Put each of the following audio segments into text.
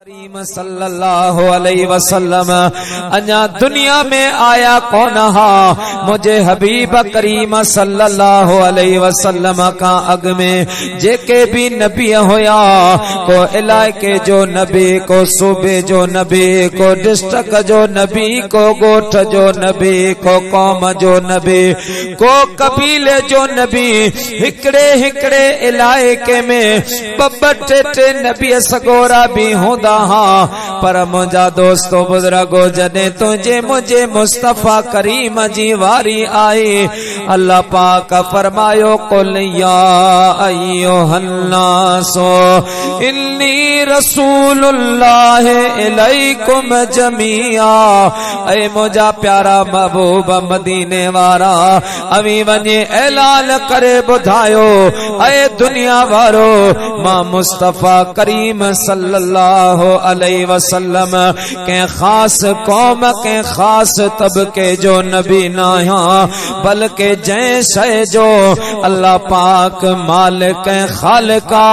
करीम सल्लल्लाहु अलैहि वसल्लम अञा दुनिया में आया कौन हा मुझे हबीब करीम सल्लल्लाहु अलैहि वसल्लम का अग में जेके भी नबी होया को इलाके जो नबी को सूबे जो नबी को डिस्ट्रिक्ट जो नबी को गोठ जो नबी को कौम जो नबी को कबीले जो नबी हिकड़े हिकड़े इलाके में बब्बटे नबी सगोरा भी होदा हाँ पर मुझा दोस्तों बुजुर्गो जने तुझे मुझे मुस्तफा करीम जी वारी आई अल्लाह पाक फरमायो कुल या अय्युहन्नासो इन्नी रसूलुल्लाह इलैकुम जमीआ। ऐ मुझा प्यारा महबूब मदीने वारा अवी वने ऐलान करे बुधायो ऐ दुनिया वारो मां मुस्तफा करीम सल्लल्लाहु अलैहि वसल्लम के खास कौम के खास तबके जो नबी ना बल्कि जैसे जो अल्लाह पाक मालिक खालिका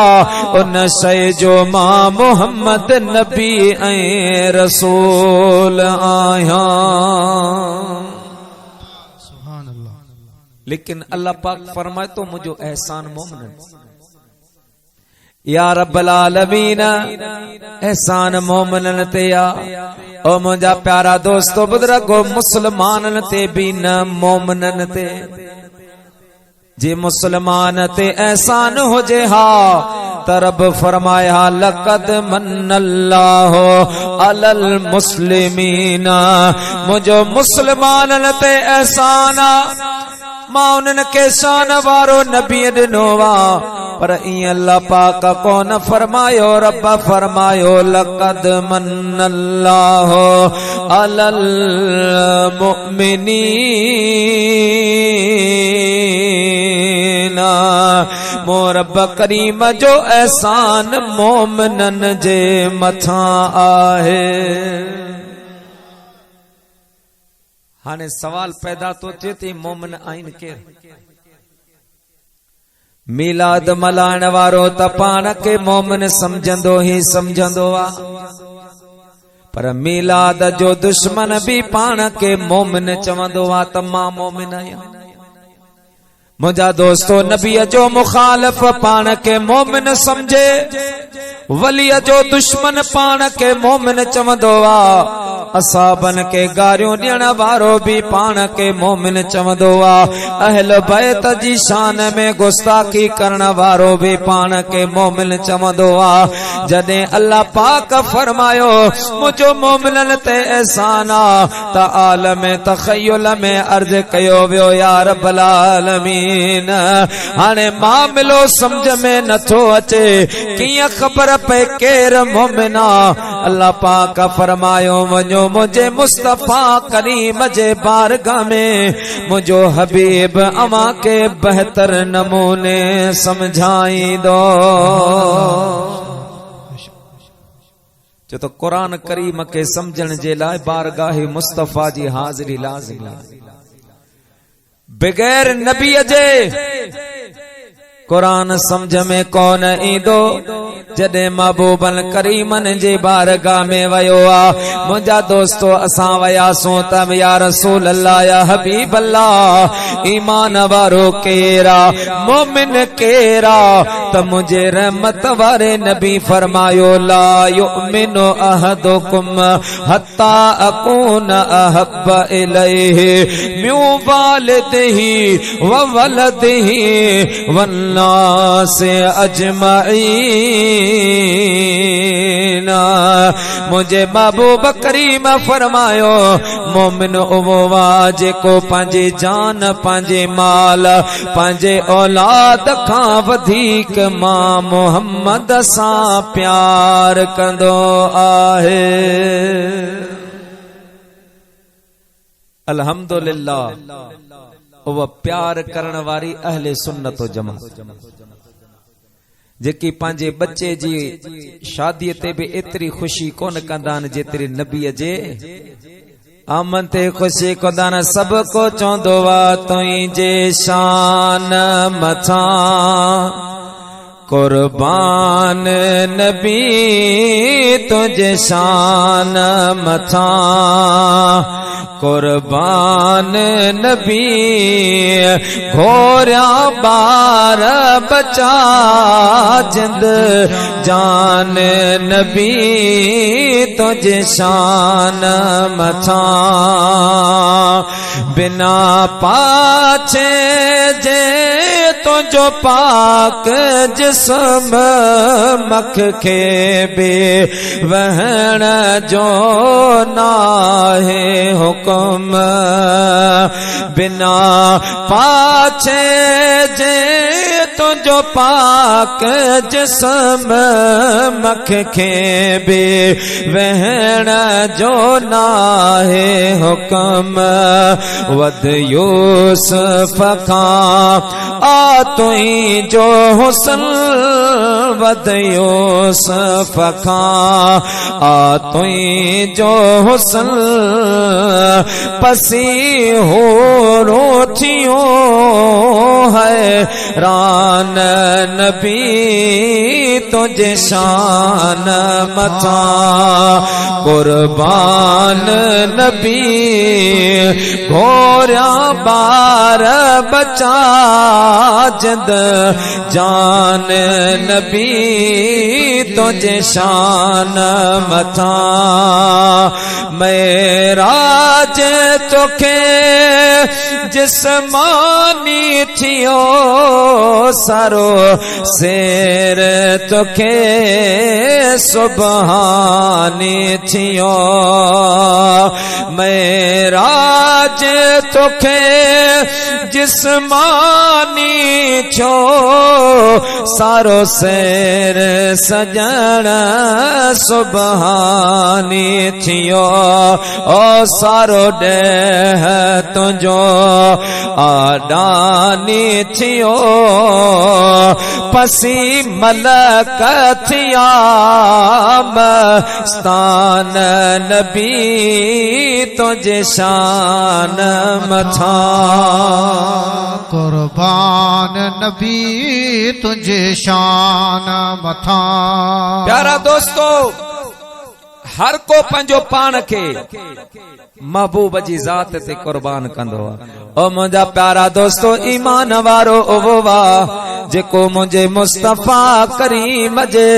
उन से जो मां मोहम्मद नबी ऐ रसूल आया। लेकिन अल्लाह पाक फरमाए तो मुझे एहसान मोमन या रब्बल आलमीन एहसान मोमनन ते या ओ मुझा प्यारा दोस्तों बुजुर्गो मुसलमानन ते भी न मोमनन ते जे मुसलमान ते एहसान हो जे हा तरब फरमाया लक़द मन्नल्लाहु अलल मुस्लिमीना मुझो मुसलमानन ते एहसाना मां उन्हनि के शान वारो नबी ॾिनोवा पर ईअं अल्लाह पाक कोन फरमायो रब फरमायो लक़द मन्नल्लाहु अलल मुमिनीना मो रब करीम जो एहसान मोमिनन जे मथा आहे। हाने सवाल पैदा तो थिए मोमिन आइन के मिलाद मल्हाइण वारो त पाण के मोमिन समझंदो ही समझंदो आ पर मिलाद जो दुश्मन भी पाण के मोमिन चवंदो आ त मां मोमिन आहियां। मुझा दोस्तों नबी जो मुखालिफ पाण के मोमिन समझे वली जो दुश्मन पाण के मोमिन चवंदो आ असाबन के गारियों ॾियण वारो भी पाण के मोमिन चवंदो आ अहल बैत जी शान में गुस्ताखी करण वारो भी पाण के मोमिन चवंदो आ। जॾहिं अल्लाह पाक फरमायो मुझो मोमिनन ते एहसान आ त आलम तखय्युल में अर्ज कयो वियो या रब्बल आलमीन हाणे मामिलो समझ में नथो अचे कीअं ख़बर पे केर मोमिना। अल्लाह पाक फरमायो वञो मुझे मुस्तफा करीम जे बारगाह में मुझो हबीब अमा के बेहतर नमूने समझाई दो जो तो कुरान करीम के समझण जे लाइ बारगाह मुस्तफा जी हाज़िरी लाज़िमी बगैर नबी जे कुरान समझ में कौन ईंदो जॾहिं महबूबन करीमन जे बारगाह में वयो आ। मुंहिंजा दोस्तो असां वयासूं त या रसूल अल्लाह या हबीब अल्लाह ईमान वारो केरा मोमिन केरा त मुझे रहमत वारे नबी फरमायो ला युमिनु अहदुकुम हत्ता अकून अहब्ब इलैहि मिन वालिदिही व वलदिही वन्नास अजमईन। मुझे महबूब करीम फरमायो मोमिन उहो वा जेको पंहिंजी जान पंहिंजे माल पंहिंजे औलाद खां वधीक मां मोहम्मद सां प्यार कंदो आहे। अल्हम्दुलिल्लाह उहा प्यार करण वारी अहले सुन्नत व जमात जेकी पंहिंजे बच्चे जी शादी ते भी एतरी खुशी कोन कंदा जेतरी नबी जे आमन ते खुशी कंदा सब को चौंदो वा तुई जे शान मथा कुर्बान नबी तुझे शान मथा कुर्बान नबी घोरिया बार बचा जिंद जान नबी तुझे शान मथा बिना पाछे जे तुझो पाक जिस्म मख के बे वहण जो नाहे हुक्म बिना पाछे जे तुझो पाक जिस्म मख के बे वहण जो नाहे हुक्म वद यूसुफ खां आ तुई जो हुस्न वद यूसुफ खां आ तुई जो हुस्न पसी हो रोथियो है रान नबी तुझे शान मथा कुर्बान नबी घोरिया बार बचा जद जान नबी तुझे शान मथा मेराज तोखे जिस्मानी थियो सरो शेर तोखे सुबहानी थियो मेराज तोखे जिस्मानी छो सारो शेर सजण सुबहानी थियो ओ सारो डेह तुझो आडानी थियो पसी मलक थिया मस्तान नबी तुझे शान मथा कुर्बान नबी तुझे शान मथा। प्यारा दोस्तों हर को पंजो पान के महबूब जी जात ते कुर्बान कंदो ओ मुंजा प्यारा दोस्तों ईमान वारो ओवा जेको मुझे मुस्तफा करीम जे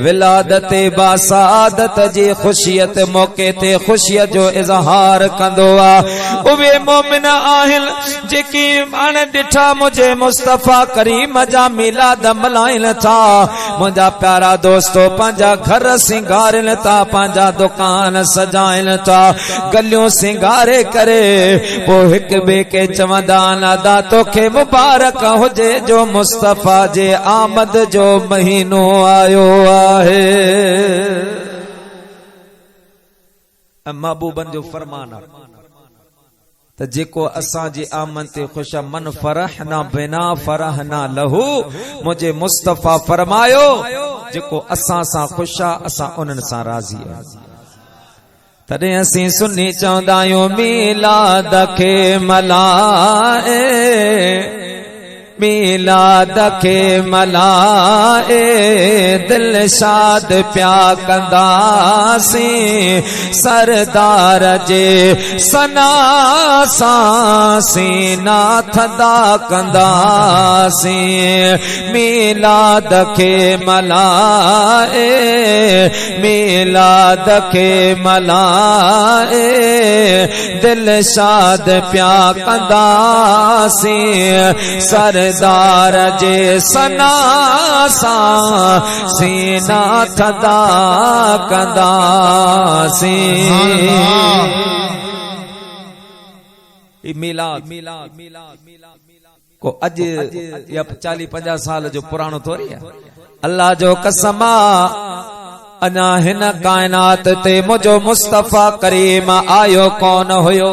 विलादत बासादत जी खुशियत मौके ते खुशियत जो इजहार कंदो आ उवे मोमिन आहिल जेकी मन डिठा मुझे मुस्तफा करीम जा मिलाद मलाइन था मुंजा प्यारा दोस्तों पंजा घर सिंगारन था पंजा दुकान सजाइन था गलियों सिंगारे करे वो हिक बे के चवंदा नादा तोखे मुबारक हुजे जो मुस्तफा जे आमद जो महीनो आयो आहे महबूबन जो फरमान त जेको असां जी आमद ते खुश मन फरहना बिना फरहना लहू मुझे मुस्तफा फरमायो जेको असां सां खुश आ असां उन्हनि सां राज़ी आ तॾहिं असीं सुन्नी चवंदा आहियूं मीलाद खे मल्हाए मीलाद खे मल्हाए दिल शाद प्या कंदासीं सरदार जे सना सां सीना थदा कंदासीं मीलाद खे मल्हाए मीलाद खे मल्हाए दिल शाद प्या कंदासीं सरदार जे सना सां सीना थदा कंदासीं मिलाद को अज या 40-50 साल जो पुराणो थोड़ी है अल्लाह जो कसम अना हिन कायनात ते मुझो मुस्तफा करीम आयो कौन हुयो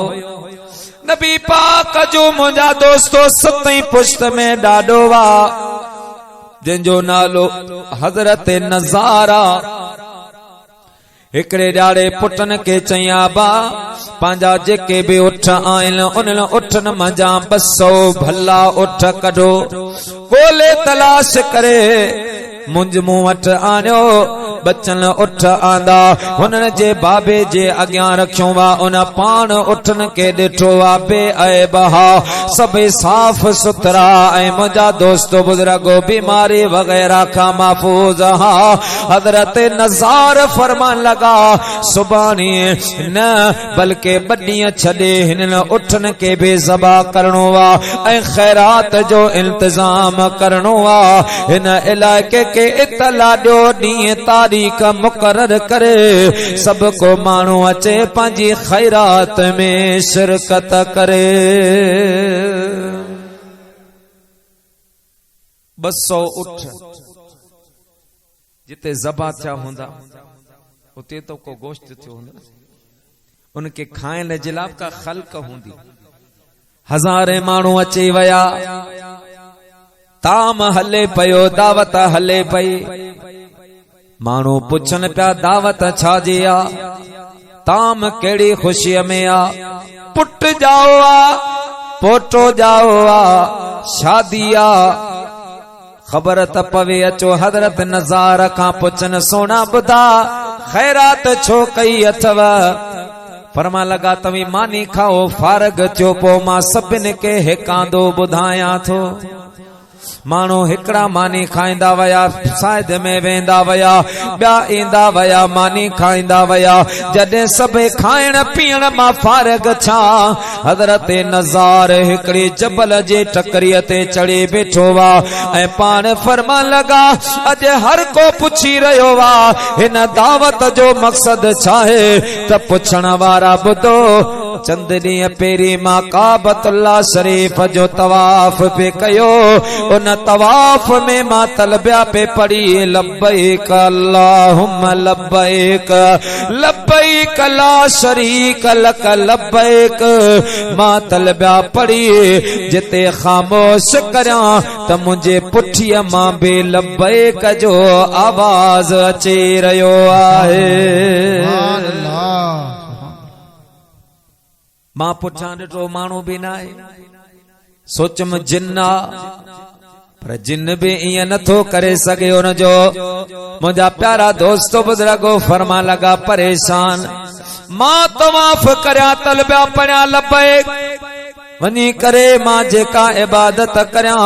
नबी पाक जो मुंजा दोस्तों सतई पुश्त में डाडो वा जिंजो नालो हजरत नज़ारा हिकड़े ॾाढे पुटन के चया बा पांजा जेके भी उठ आइन उन उठन मजा 200 भला उठ कढो गोले तलाश करे मुंज मुंह वट आनियो बचन उठ आंदा हुनन जे बाबे जे अग्यां रखियो वा उन पान उठन के ॾिठो वा बेअब हा सभई साफ़ सुथरा ऐं मुंहिंजा दोस्तो बुजुर्गो बीमारी वग़ैरह खां महफूज हा। हज़रत नज़ार फरमान लगा सुभाणे न बल्कि ॿ ॾींहं छॾे हिनन उठन के भी ज़बा करणो वा ऐं खैरात जो इंतजाम करणो वा। हिन इलाइक़े के इतला ॾियो ॾींहं तारीख़ मुक़रर करे सब को माण्हू अचे पंहिंजी खैरात में शिरकत करे। 200 उठ जिते ज़बा थिया हूंदा उते तो को गोश्त थियो हूंदा उनके खाइण जे लाइ का ख़ल्क़ हूंदी। हज़ारे माण्हू अची वया ताम हले पयो दावत हले पई माण्हू पुछन पिया दावत छाजी आ ताम केड़ी खुशीअ में आ पुट जाओ आ पोटो जाओ आ शादी आ खबर त पवे अचो। हज़रत नज़ार खां पुछन सोना बुधा खैरात छो कई अथव फरमा लगा तवी मानी खाओ फारग थियो पो मां सभिन के हिकांदो बुधाया थो। माण्हू हिकड़ा मानी खाईंदा वया साइद में वेंदा वया ॿिया ईंदा वया मानी खाईंदा वया जॾहिं सभई खाइण पीअण मां फारग छा हज़रत नज़ार हिकड़ी जबल जे टकरीअ ते चढ़ी बीठो वा ऐं पाण फरमान लगा अॼु हर को पुछी रहियो वा हिन दावत जो मक़सद छा आहे त पुछण वारा ॿुधो चंद ॾींहं पहिरीं मां काबतुल्लाह शरीफ जो तवाफ पे कयो उन तवाफ में मां तलबिया पे पढ़ी लब्बैक अल्लाहुम्मा लब्बैक लब्बैक ला शरीक लक लब्बैक मां तलबिया पढ़ी जिते ख़ामोश करियां त मुंहिंजे पुठीअ मां बि लब्बैक जो आवाज़ अची रहियो आहे। मां पुछां ॾिठो माण्हू बि न आहे सोचम जिन्ना पर जिन भी इं नथो करे सके उनजो मुंहिंजा प्यारा दोस्तो बुजुर्गो फरमा लगा परेशान मां तवाफ करया तलबिया पढ़िया लब्बैक वनी करे मां जेका इबादत करया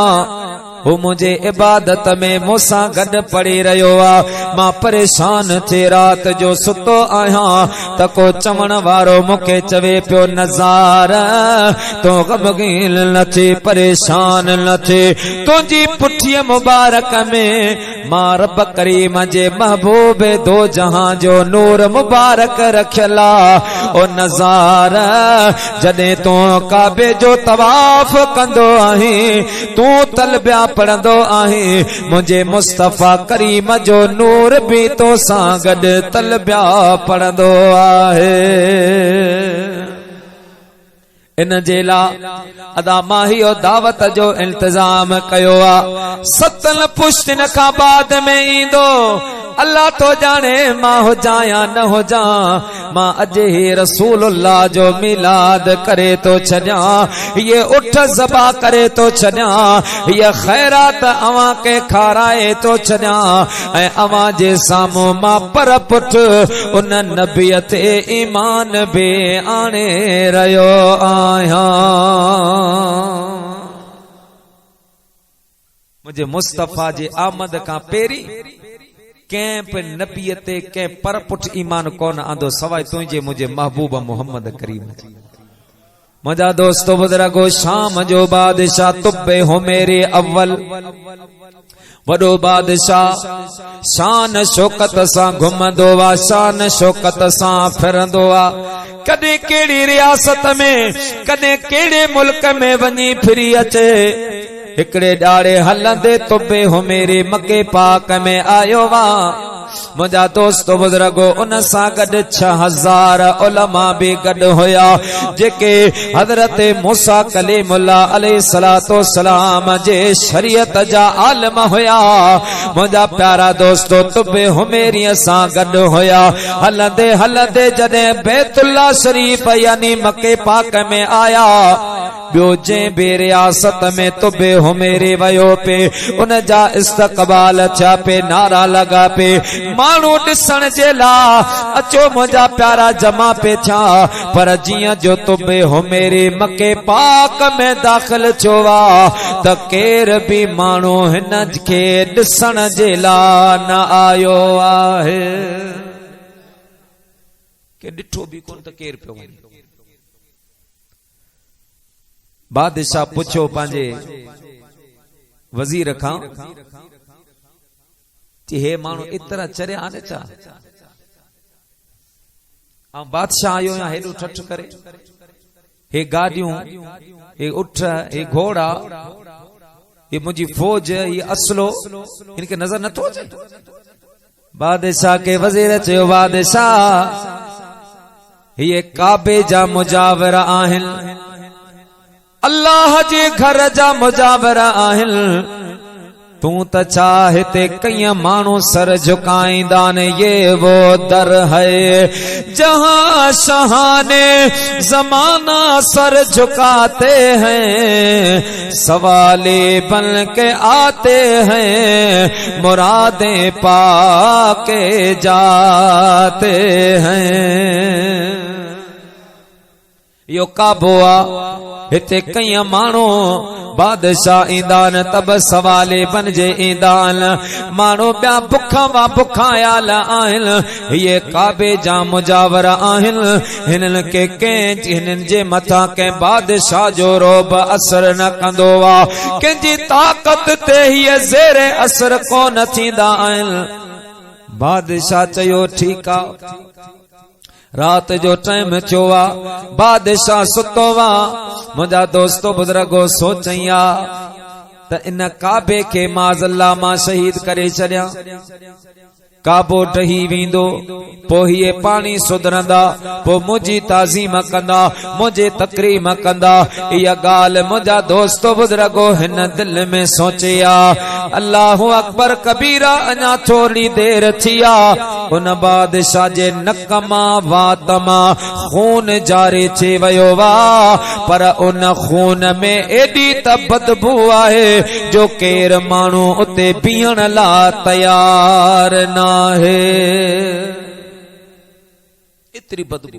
वो मुझे इबादत में मूसा गड पड़ी रहियो आ मां परेशान थे रात जो सुतो आहियां त को चवण वारो मूंखे चवे पियो नज़ार तो गमगीन न थे परेशान न थे तुंहिंजी पुठीअ मुबारक में मां रब करीम जे महबूब दो जहां जो नूर मुबारक रखियला ओ नज़ार जॾहिं तूं काबे जो तवाफ कंदो आहीं तूं तलबिया पढ़ंदो आहीं मुझे मुस्तफा करीम जो नूर भी तो सां गॾु तलबिया पढ़ंदो आहे। इन जे लाइ अदा मां हियो दावत जो इंतजाम कयो आ 7 पुश्तिन खां बाद में ईंदो अल्लाह तो जाने मां हुजां या न हुजां मां अॼु ही रसूलुल्लाह जो मिलाद करे तो छॾियां ये उठ ज़बा करे तो छॾियां ये खैरात अवां के खाराए तो छॾियां ऐं अवां जे साम्हूं मां पर पुठ उन नबीअ ते ईमान बि आणे रहियो आहियां। मुझे मुस्तफा जे आमद खां पहिरीं कंहिं बि नबीअ ते कंहिं पर पुठ ईमान कोन आंदो सवाइ तुंहिंजे मुंहिंजे महबूब मोहम्मद करीम। मुंहिंजा दोस्तो बुजुर्गो शाम जो बादशाह तुब्बे हो मेरे अव्वल वॾो बादशाह शान शौकत सां घुमंदो वा शान शौकत सां फिरंदो आ कॾहिं कहिड़ी रियासत में कॾहिं कहिड़े मुल्क में वञी फिरी अचे हिकड़े ॾाड़े हलंदे तुब्बे हो मेरे मके पाक में आयो वा मुझा दोस्तो बुजुर्गो उन सां गॾु 6000 उलमा भी गॾु हुया जेके हज़रत मूसा कलीमुल्लाह अलैहिस्सलातो सलाम जे शरीयत जा आलिम हुया। मुझा प्यारा दोस्तो तुबे हुमेरी सां गॾु हुया। हलंदे हलंदे जॾहिं बैतुल्ला शरीफ यानी मके पाक में आया ॿियो जंहिं बे रियासत में तुबे हुमेरे वयो पे उन जा इस्तक़बाल थिया पे नारा लगा पे माण्हू ॾिसण जे लाइ अचो मुंहिंजा प्यारा जमा पे थिया। पर जीअं जो तुबे हुमेरे मके पाक में दाख़िल थियो आहे त केर बि माण्हू हिन खे ॾिसण जे लाइ न आयो आहे के ॾिठो बि कोन त केर पियो वञे। बादशाह पुछो पंहिंजे वज़ीर खां कि हे माण्हू एतिरा चरिया आने छा ऐं बादशाह आयो या हेॾो ठठ करे हे गाॾियूं हे उठ हे घोड़ा ये मुंहिंजी फौज ये असलो इनके नजर नथो अचे। बादशाह के वज़ीर चयो बादशाह ये काबे जा मुजावर आहिनि अल्लाह जे घर जा मुजावर आहिनि तू त चाहते कई मानू सर झुकाईंदा ने ये वो दर है जहां शहाने जमाना सर झुकाते हैं सवाले बन के आते हैं मुरादें पाके जाते हैं। यो काबोआ हिते कई माण्हू बादशाह ईंदान तब सवाले बनजे ईंदान माण्हू ॿिया बुखा वा बुखायल आहिनि ये काबे जा मुजावर आहिनि हिननि के कंहिं हिननि जे मथां कंहिं बादशाह जो रोब असर न कंदो आहे कंहिंजी ताक़त ते हीअ ज़ेरे असर कोन थींदा आहिनि। बादशाह चयो ठीकु आहे। रात जो टाइम थियो आहे बादशाह सुतो वा मुंहिंजा दोस्तो बुजुर्गो सोचैया त इन काबे के माज़ल्ला मां शहीद करे छॾियां काबो टही वेंदो पोइ हीअ पाणी सुधरंदा पोइ मुंहिंजी ताज़ीम कंदा मुंहिंजे तकरीम कंदा। इहा ॻाल्हि मुंहिंजा दोस्तो बुजुर्गो हिन दिल में सोचिया अल्लाहु अकबर कबीरा अञा थोरी देर थी आहे उन बादशाह जे नक मां वात मां खून जारी थी वियो आहे पर उन खून में एॾी त बदबू आहे जो केर माण्हू उते बीहण लाइ तयार न है। इतनी बदबू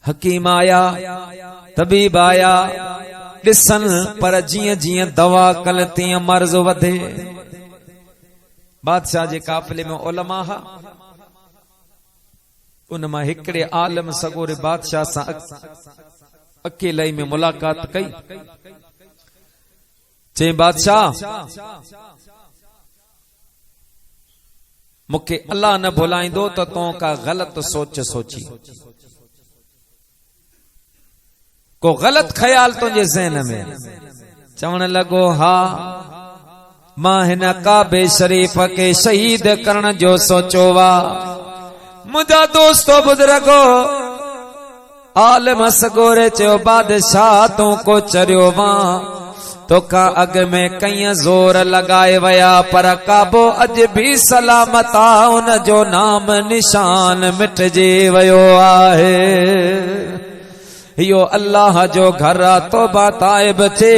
हकीम आया तबीब आया ॾिसन पर जीअं जीअं दवा कल तीअं मर्ज़ वधे। बादशाह जे काफ़िले में उलमा हा उन मां हिकिड़े आलम सगोरे बादशाह सां अकेलाई में मुलाकात कई चई बादशाह मुखे अल्लाह न भुलाईंदो तो तो का गलत सोच सोची को गलत ख्याल तुझे ज़हन में चवण लगो हा मां हिन काबे शरीफ के शहीद करण जो सोचो वा। मुझा दोस्तो बुजुर्गो आलम सगोरे चयो बादशाह तू को चरियो वा तो का अग में कई जोर लगाए वया पर काबो अज भी सलामत आ उन जो नाम निशान मिटजे वयो आहे। यो अल्लाह जो घर तौबा ताइब थे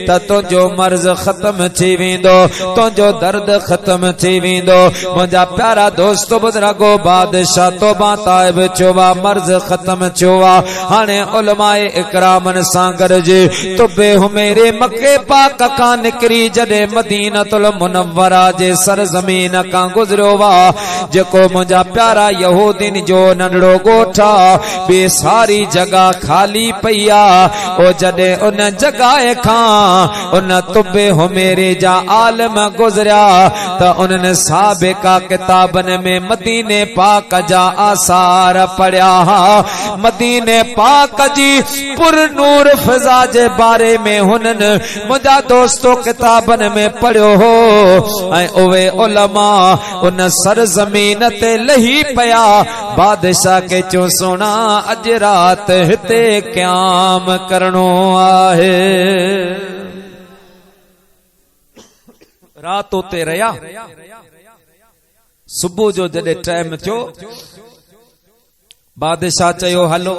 त तुझो मर्ज खत्म थी वेंदो तुझो दर्द खत्म थी वेंदो। मुंहिंजा प्यारा दोस्त बुजुर्गो बादशाह तौबा ताइब चोवा मर्ज खत्म चोवा हाणे उलमाए इकरामन सां गॾिजे तुबे हुमेरे मके पाक खां निकरी जॾहिं मदीनतुल मुनव्वरा जे सरज़मीन खां गुज़रियो वा जेको मुंहिंजा प्यारा यहूदीन जो नंढड़ो ॻोठ ॿे सारी जगह खाली पईया ओ जडे उन जगाए खां उन तुबे हो मेरे जा आलम गुजरिया त उन्हनि साबिका किताबन में मदीने पाक जा आसार पढ़िया मदीने पाक जी पुर नूर फिजा जे बारे में हुननि मुंहिंजा दोस्तो किताबन में पढ़ियो हो ऐं उहे उलमा उन सरज़मीन ते लही पया बादशाह के चो सोना अज रात हिते क़याम करणो आहे रात उते रहिया सुबुह जो जॾहिं टाइम थियो बादशाह चयो हलो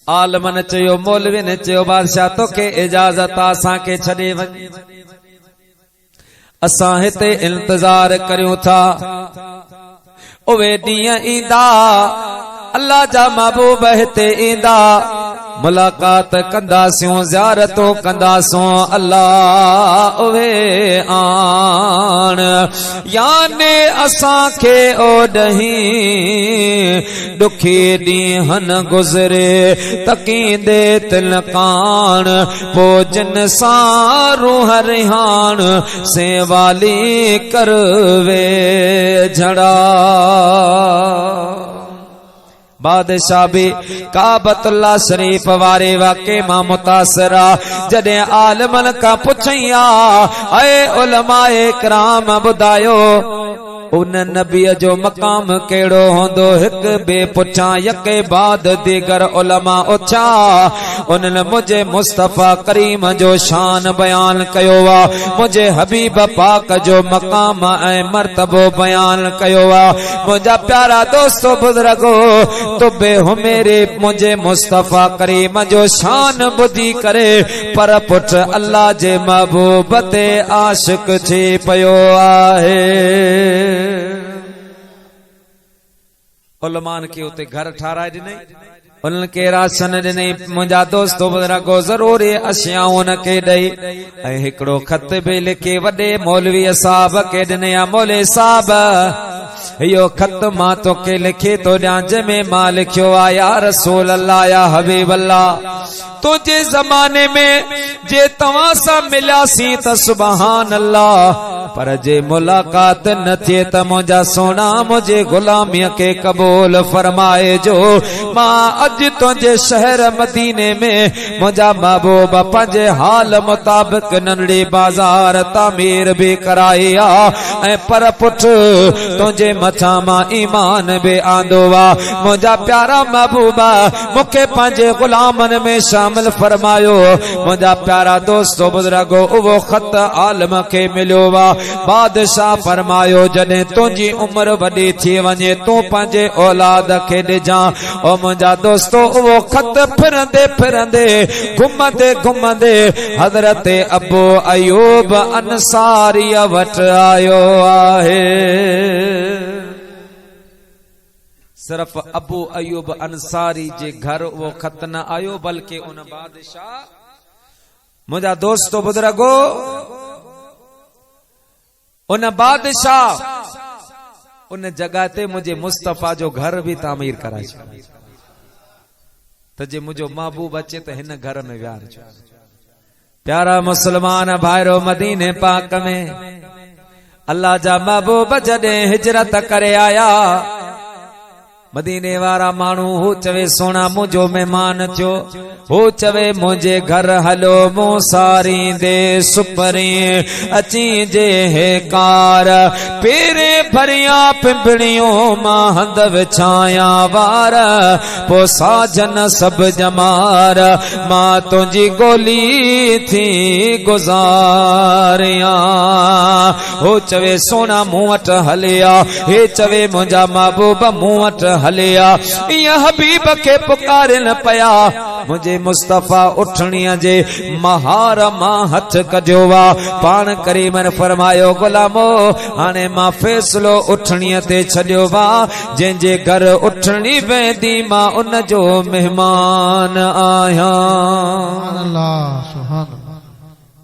आलमन चयो मौलवी चयो बादशाह तोखे इजाजत असां के छॾे वञ असां हिते इंतजार करियूं था उहे ॾींहं ईंदा अल्लाह जा महबूब हिते ईंदा मुलाकात कंदासूं ज़ियारतों कंदासूं अल्लाह उहे आण याने असां खे ओॾहीं ॾुखी ॾींहनि गुज़रे तकींदे तिलकान पोइ जिन सां रूह रिहान से वाली करवे झड़ा बादशाह भी काबतुल्लाह शरीफ वारे वाक़े मां मुतासिरा जॾहिं आलमन का पुछिया ऐ उलमाए किराम ॿुधायो उन नबीअ जो मकाम केड़ो होंदो हिक बे पुछा यके बाद दीगर उलमा उछा उन्हनि मुझे मुस्तफा करीम जो शान बयान कयो वा मुझे हबीब पाक जो मकाम ऐं मर्तबो बयान कयो वा मुझा प्यारा दोस्तो बुजुर्गो तुबे हो मेरे मुझे मुस्तफा करीम जो शान बुधी करे पर पुठ अल्लाह जे महबूब ते आशिक थी पयो आहे उलमान के उते घर ठाराए ॾिनई उन्हनि के राशन ॾिनई मुंहिंजा दोस्तो बुजुर्गो ज़रूरी अशियाऊं उनखे ॾेई ऐं हिकिड़ो ख़त बि लिखी वॾे मौलवी साहब के ॾिनई मौलवी साहब इहो ख़त मां तोखे लिखी थो ॾियां जंहिंमें मां लिखियो आहे या रसूल अल्लाह या हबीब अल्लाह तुझे जमाने में जे तव्हां सां मिलियासीं त सुभान अल्लाह पर जे मुलाकात न थिए त मुंहिंजा सोना मुझे गुलामीअ के कबूल फरमाए जो मां अॼु तुंहिंजे शहर मदीने में मुंहिंजा महबूब पंहिंजे हाल मुताबिक नंढड़ी बाज़ार तामीर भी कराई आहे ऐं पर पुठ तुंहिंजे मथां मां ईमान बि आंदो आहे मुंहिंजा प्यारा महबूबा मूंखे पंहिंजे गुलामनि में शामिल फरमायो मुंहिंजा प्यारा दोस्तो बुजुर्गो उहो ख़त आलम खे मिलियो वा बादशाह फरमायो जॾहिं तुंहिंजी उम्र वॾी थी वञे तूं पंहिंजे औलाद खे ॾिजां ओ मुंहिंजा दोस्तो उहो ख़त फिरंदे फिरंदे घुमंदे घुमंदे हज़रत अबू अयूब अंसारीअ वटि आयो आहे सिर्फ अबू अयूब अंसारी जे घर वो खत न आयो बल्कि उन बादशाह मुझा दोस्तो बुजुर्गो उन बादशाह उन जगह ते मुझे मुस्तफा जो घर भी तामीर कराई तो जे मुझो महबूब अचे तो हिन घर में विहार प्यारा मुसलमान भाइरो मदीने पाक में अल्लाह जा महबूब जॾहिं हिजरत करे आया मदीने वारा मानू हो चवे सोना मुझो मेहमान थियो हो चवे मुझे घर हलो मो सारी दे सुपरी अची जे है कार पेरे भरिया पिंपड़ियों मां हंद विछाया वार पो साजन सब जमार मां तुझी गोली थी गुजारिया हो चवे सोना मुंह वट हलिया हे चवे मुंहिंजा महबूब मुंह वट हलिया इं हबीब के पुकारन पया मुझे मुस्तफा उठणीअ जे महार मां हथ कढियो वा पाण करीमन फरमायो गुलामो हाणे मां फैसलो उठणीअ ते छॾियो वा जंहिंजे घर उठणी वेंदी मां उन जो मेहमान आहियां अल्लाह सुभान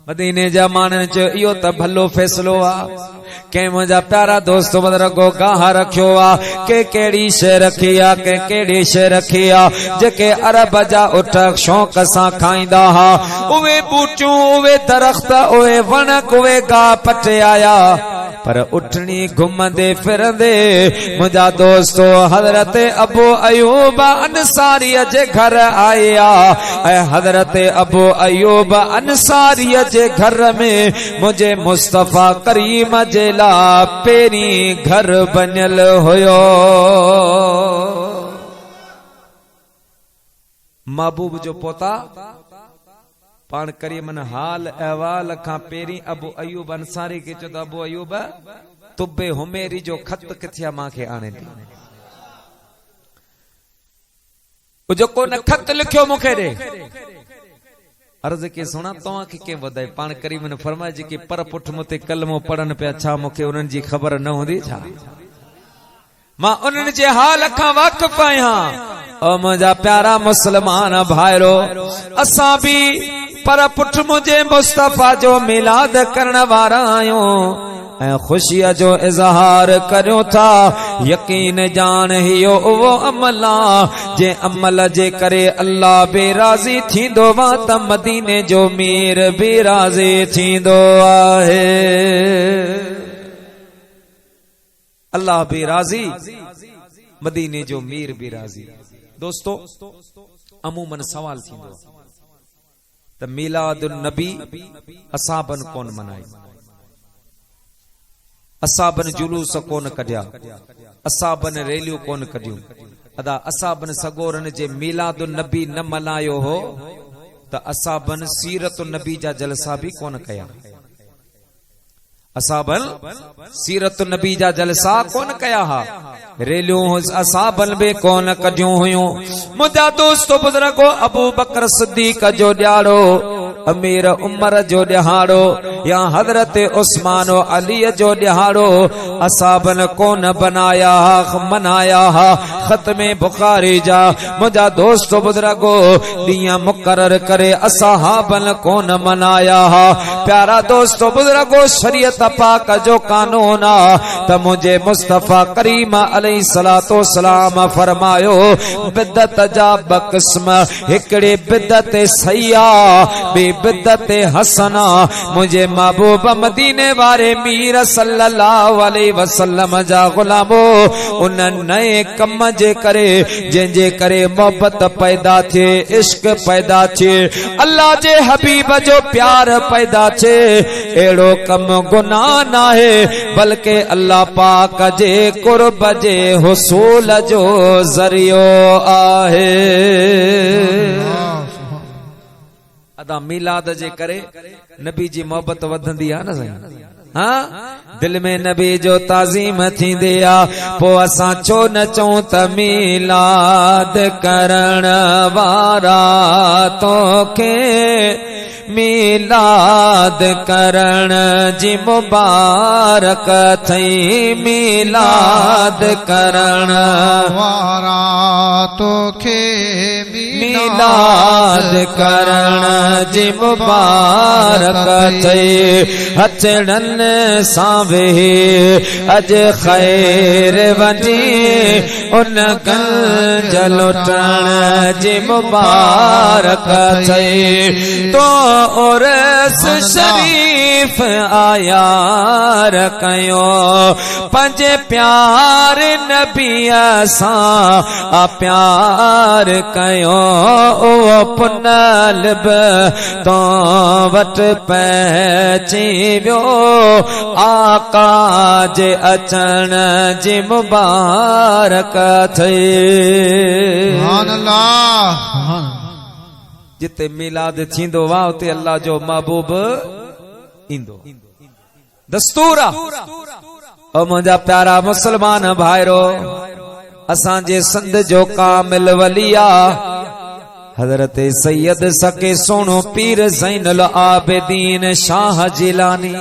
मदीने जा माण्हुनि चयो इहो त भलो फैसलो आहे के मुझा प्यारा दोस्त बुजुर्गो गाह रखियो आ के केड़ी शे रखी आ के केड़ी शे रखी आ जेके अरब जा उठ शौक सा खाईंदा हा उवे बूटियूं उवे दरख्त उवे वणक उवे गाह पटे आया पर उठनी घुमंदे फिरंदे मुझा दोस्तो हजरत अबू अयूब अंसारी जे घर आया ऐ हजरत अबू अयूब अंसारी जे घर में मुझे मुस्तफा करीम जे ला पेरी घर बनल होयो महबूब जो पोता पान करी मन हाल अहवाल खां पेरी अबू अयूब अंसारी के चो अबू अयूब तुबे हुमेरी जो खत किथिया मां के आने दी जो कोन खत लिखियो मुखे दे अर्ज के सुना तवा के के वधाई पान करी मन फरमाए जी के पर पुठ मते कलमो पढ़न पे अच्छा मुखे उनन जी खबर न होंदी छा मां उनन जे हाल खां वाकिफ आया ओ मुझा प्यारा मुसलमान भाईरो असा भी पर पुठ मुझे मुस्तफा जो मिलाद करण वारा आयो ऐ खुशिया जो इजहार करो था यकीन जान हियो वो अमला जे अमल जे करे अल्लाह बेराजी थींदो वा त मदीने जो मीर बेराजी थींदो आहे अल्लाह बेराजी मदीने जो मीर बेराजी दोस्तों अमूमन सवाल थींदो त मिलादुन नबी असाबन कोन मनाई असाबन जुलूस कोन कढिया असाबन रैलियूं कोन कढियूं अदा असाबन सगोरन जे मिलादुन नबी न मनायो हो त असाबन सीरतुन नबी जा जलसा भी कोन कया असाबन सीरतुन नबी जा जलसा कोन कया हा रेलियूं असाबन बे कोन कढियूं हुयूं मुझा दोस्तो बुजुर्गो अबू बकर सिद्दीक जो ॾियारो अमीर उमर जो ॾिहाड़ो या हजरत उस्मान अली जो ॾिहाड़ो असाबन कोन बनाया मनाया खत्मे बुखारी जा मुझा दोस्त बुजुर्गो ॾींहं मुकरर करे असहाबन कोन मनाया प्यारा दोस्त बुजुर्गो शरीयत पाक जो कानून आ त मुझे मुस्तफा करीम अलैहि सलातो सलाम फरमायो बिदत जा ब क़िस्म हिकड़े बिदत सैया बे बिदत हसना मुझे महबूब मदीने वारे मीर सल्लल्लाहु अलैहि वसल्लम जा गुलामो उन नए कम जे करे जे करे मोहब्बत पैदा थे इश्क पैदा थे अल्लाह जे हबीब जो प्यार पैदा थे एड़ो कम गुनाह ना है बल्कि अल्लाह पाक जे कुर्ब जे हुसूल जो जरियो आहे अदा मिलाद जे करे नबी जी मोहब्बत वधंदी आ न साईं हाँ दिल में नबी जो ताज़ीम थींदी आ पो असां छो न चऊं त मिलाद करण वारा तोखे मिलाद करण जी मुबारक थई मिलाद करण वारा तोखे मिलाद करण जी मुबारक थई हथड़न सां वेही अज खैर वंडी उन गंज लुटण जी मुबारक थई तो उर्स शरीफ आया रखयो पंजे प्यार नबी सां प्यार कयो ओ पुनल तो वट पहुची वियो आका जे अचण जी मुबारक थई जिते मिलाद थींदो वा उते अल्लाह जो महबूब इंदो दस्तूर ओ मुंहिंजा प्यारा मुसलमान भाइरो असां जे संद जो कामिल वलिया हजरत सैयद सके सोनो पीर ज़ैनुल आबिदीन शाह जिलानी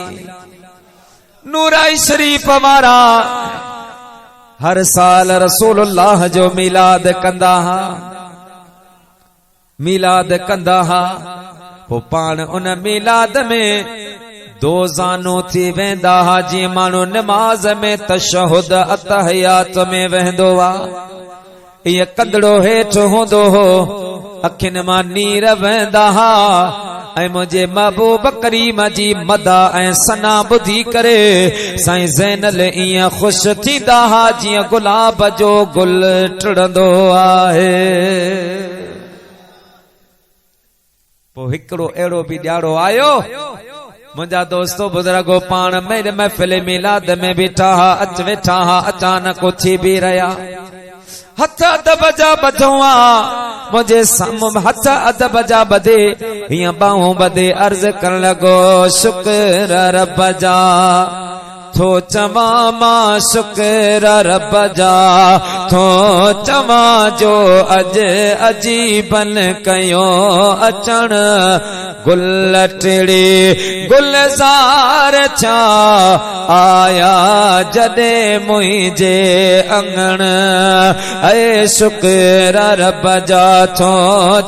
नूराई शरीफ वारा हर साल रसूलुल्लाह जो मिलाद कंदा हा मिलाद कंदा हा पो पाण उन मिलाद में दो ज़ानू थी वेंदा जी मानो नमाज में तशहुद अतहयात में वेंदो वा ये कंदड़ो हेठ होंदो हो अखिन मां नीर वेंदा ऐं मुझे महबूब करीम जी मदा ऐं सना बुधी करे साईं ज़ैनल इया खुश थींदा जिया गुलाब जो गुल टिड़ंदो आहे। पोइ हिकिड़ो अहिड़ो बि ॾियारो आयो मुंहिंजा दोस्तो बुज़ुर्गो पाण मेरे महफ़िल मिलाद में बीठा हा अच वेठा हा अचानक उथी भी रहिया हथ अदब जा बधवा मुझे हथ अदब जा बधे हिया बाहों बधे अर्ज कर लगो शुक्र रब जा थो चवा मां शुक्र रब जा थो चवा जो अज अजीबन कयो अचण गुल टिड़ी गुलजार छा आया जडे मुझे अंगण ऐ शुक्र रब जा थो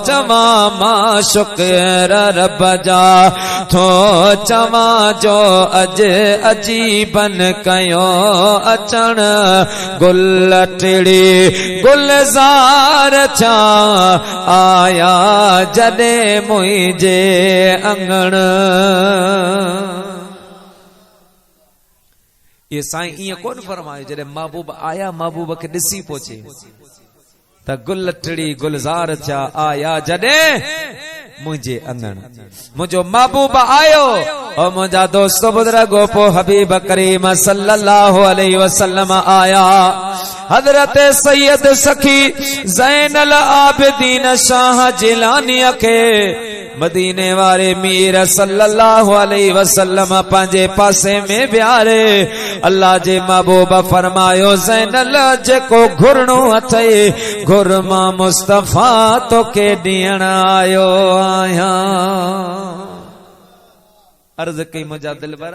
चवा मां शुक्र रब जा थो चवा जो अज अजीबन कयो अचण गुल टिड़ी गुलजार छा आया जडे मुझे अंगण। ये साईं इं कोन फरमायो जॾहिं महबूब आया महबूब के ॾिसी पहुचे त गुल टिड़ी गुलजार छा आया जॾहिं मुझे अंगण मुझो महबूब आयो और मुझा दोस्तो बुजुर्गो पो हबीब करीम सल्लल्लाहु अलैहि वसल्लम आया हजरत सैयद सखी ज़ैनल आबिदीन शाह जिलानी के मदीने वाले मीर सल्लल्लाहु अलैहि वसल्लम पंजे पासे में बिहारे अल्लाह जे महबूब फरमायो ज़ैनल जेको घुरणो अथई घुरमा मुस्तफा तो के ॾियण आयो आया। अर्ज कई मुंहिंजा दिलबर